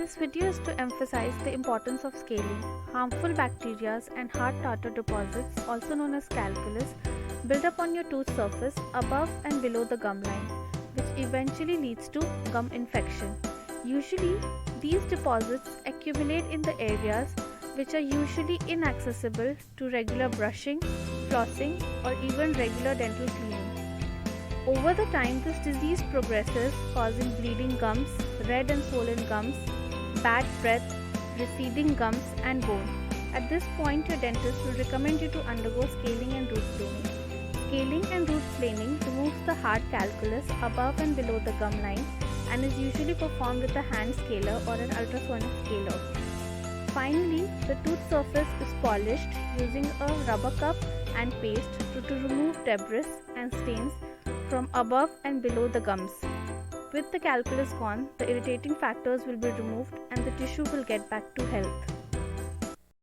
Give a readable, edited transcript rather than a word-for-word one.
This video is to emphasize the importance of scaling. Harmful bacteria and hard tartar deposits, also known as calculus, build up on your tooth surface above and below the gum line, which eventually leads to gum infection. Usually, these deposits accumulate in the areas which are usually inaccessible to regular brushing, flossing, or even regular dental cleaning. Over the time, this disease progresses, causing bleeding gums, red and swollen gums, bad breath, receding gums, and bone. At this point, your dentist will recommend you to undergo scaling and root planing. Scaling and root planing removes the hard calculus above and below the gum line and is usually performed with a hand scaler or an ultrasonic scaler. Finally, the tooth surface is polished using a rubber cup and paste to remove debris and stains from above and below the gums. With the calculus gone, the irritating factors will be removed and the tissue will get back to health.